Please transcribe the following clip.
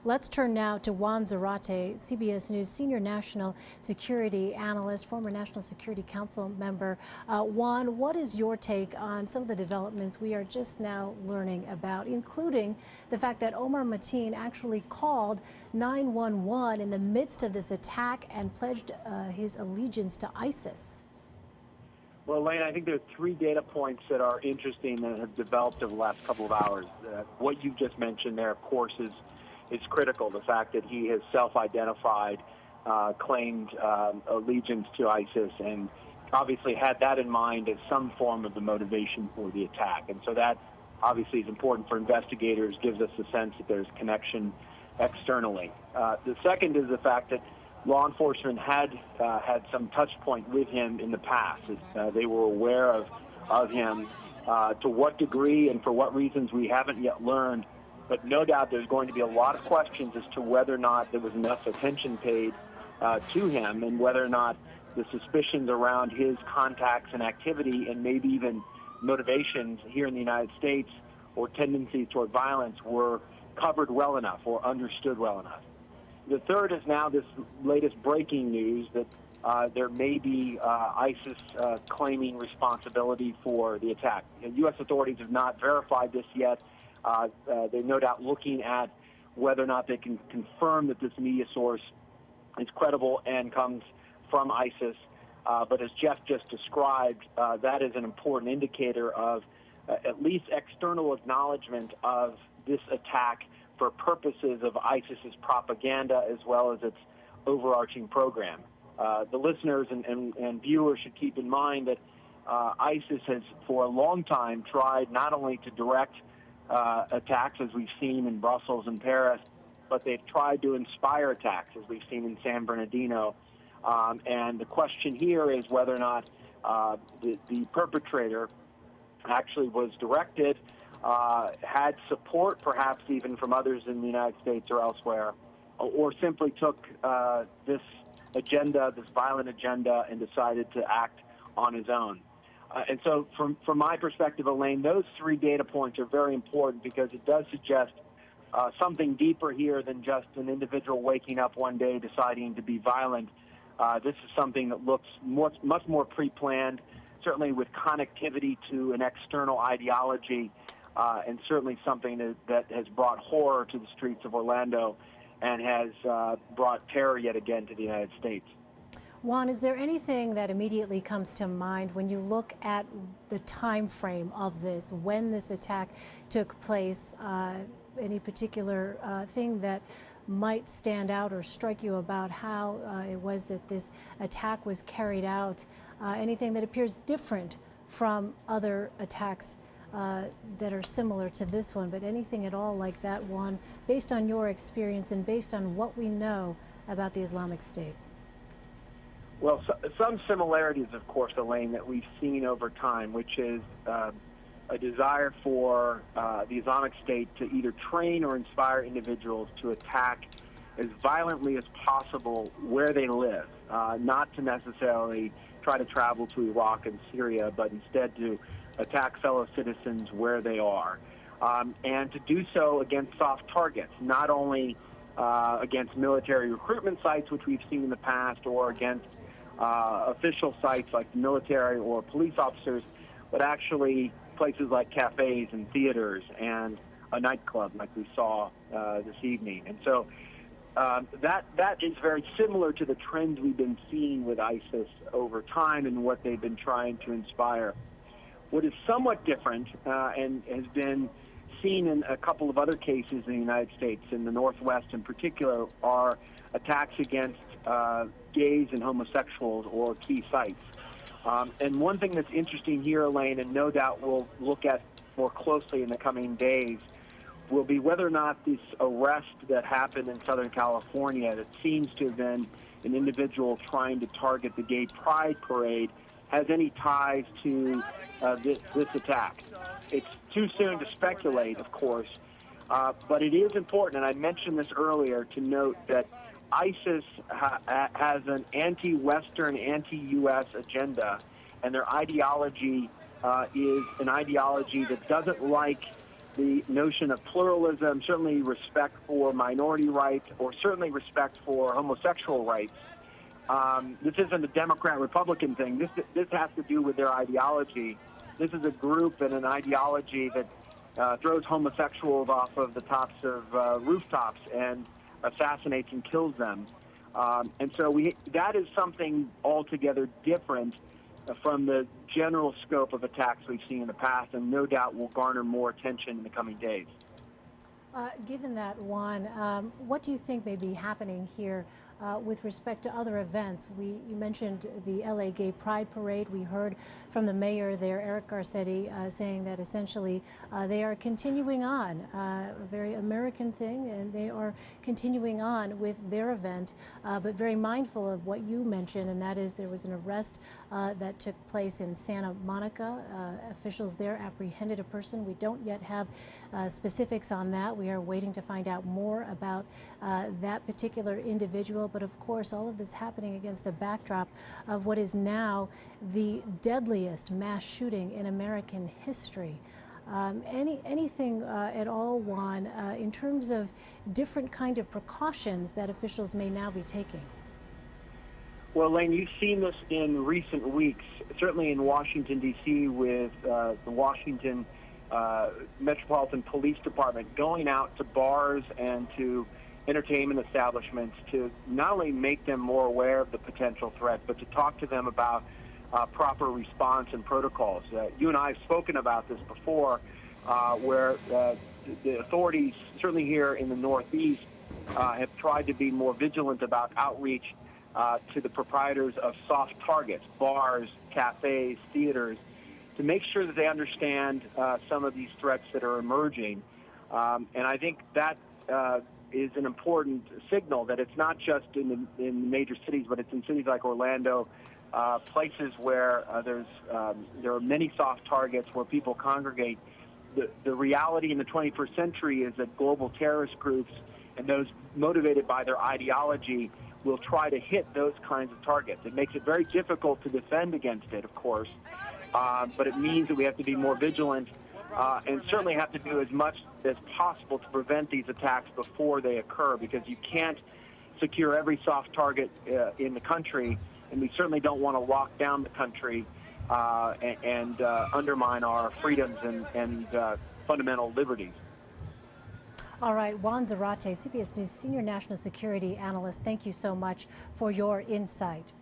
Let's turn now to Juan Zarate, CBS News senior national security analyst, former National Security Council member. Juan, what is your take on some of the developments we are just now learning about, including the fact that Omar Mateen actually called 911 in the midst of this attack and pledged his allegiance to ISIS? Well, Elaine, I think there are three data points that are interesting that have developed over the last couple of hours. What you just mentioned there, of course, is critical. The fact that he has self-identified, claimed allegiance to ISIS, and obviously had that in mind as some form of the motivation for the attack. And so that obviously is important for investigators, gives us a sense that there's connection externally. The second is the fact that law enforcement had some touch point with him in the past. They were aware of him. To what degree and for what reasons we haven't yet learned, but no doubt there's going to be a lot of questions as to whether or not there was enough attention paid to him, and whether or not the suspicions around his contacts and activity and maybe even motivations here in the United States or tendencies toward violence were covered well enough or understood well enough. The third is now this latest breaking news that there may be ISIS claiming responsibility for the attack. U.S. authorities have not verified this yet. They're no doubt looking at whether or not they can confirm that this media source is credible and comes from ISIS. But as Jeff just described, that is an important indicator of at least external acknowledgement of this attack for purposes of ISIS's propaganda as well as its overarching program. The listeners and viewers should keep in mind that ISIS has for a long time tried not only to direct attacks, as we've seen in Brussels and Paris, but they've tried to inspire attacks, as we've seen in San Bernardino. And the question here is whether or not the perpetrator actually was directed, had support perhaps even from others in the United States or elsewhere, or simply took this agenda, this violent agenda, and decided to act on his own. And so from my perspective, Elaine, those three data points are very important because it does suggest something deeper here than just an individual waking up one day deciding to be violent. This is something that looks much more pre-planned, certainly with connectivity to an external ideology, and certainly something that has brought horror to the streets of Orlando and has brought terror yet again to the United States. Juan, is there anything that immediately comes to mind when you look at the time frame of this, when this attack took place, any particular thing that might stand out or strike you about how it was that this attack was carried out, anything that appears different from other attacks that are similar to this one, but anything at all like that one, based on your experience and based on what we know about the Islamic State? Well, some similarities, of course, Elaine, that we've seen over time, which is a desire for the Islamic State to either train or inspire individuals to attack as violently as possible where they live, not to necessarily try to travel to Iraq and Syria, but instead to attack fellow citizens where they are, and to do so against soft targets, not only against military recruitment sites, which we've seen in the past, or against official sites like the military or police officers, but actually places like cafes and theaters and a nightclub like we saw this evening. And so that is very similar to the trends we've been seeing with ISIS over time and what they've been trying to inspire. What is somewhat different and has been seen in a couple of other cases in the United States, in the Northwest in particular, are attacks against gays and homosexuals or key sites. And one thing that's interesting here, Elaine, and no doubt we'll look at more closely in the coming days, will be whether or not this arrest that happened in Southern California, that seems to have been an individual trying to target the gay pride parade, has any ties to this attack. It's too soon to speculate, of course, but it is important, and I mentioned this earlier, to note that ISIS has an anti-Western, anti-U.S. agenda, and their ideology is an ideology that doesn't like the notion of pluralism, certainly respect for minority rights, or certainly respect for homosexual rights. This isn't a Democrat-Republican thing. This has to do with their ideology. This is a group and an ideology that throws homosexuals off of the tops of rooftops and assassinates and kills them. And so that is something altogether different from the general scope of attacks we've seen in the past, and no doubt will garner more attention in the coming days. Given that, Juan, what do you think may be happening here with respect to other events? You mentioned the LA Gay Pride Parade. We heard from the mayor there, Eric Garcetti, saying that essentially they are continuing on, a very American thing, and they are continuing on with their event, but very mindful of what you mentioned, and that is there was an arrest that took place in Santa Monica. Officials there apprehended a person. We don't yet have specifics on that. We are waiting to find out more about that particular individual. But of course, all of this happening against the backdrop of what is now the deadliest mass shooting in American history. Anything at all, Juan, in terms of different kind of precautions that officials may now be taking? Well, Lane, you've seen this in recent weeks, certainly in Washington, D.C., with the Washington Metropolitan Police Department going out to bars and to entertainment establishments to not only make them more aware of the potential threat, but to talk to them about proper response and protocols. You and I have spoken about this before, where the authorities, certainly here in the Northeast, have tried to be more vigilant about outreach to the proprietors of soft targets, bars, cafes, theaters, to make sure that they understand some of these threats that are emerging. And I think that is an important signal that it's not just in major cities, but it's in cities like Orlando, places where there are many soft targets where people congregate. The reality in the 21st century is that global terrorist groups and those motivated by their ideology will try to hit those kinds of targets. It makes it very difficult to defend against it, of course, but it means that we have to be more vigilant and certainly have to do as much as possible to prevent these attacks before they occur, because you can't secure every soft target in the country, and we certainly don't want to lock down the country and undermine our freedoms and fundamental liberties. All right, Juan Zarate, CBS News Senior National Security Analyst, thank you so much for your insight.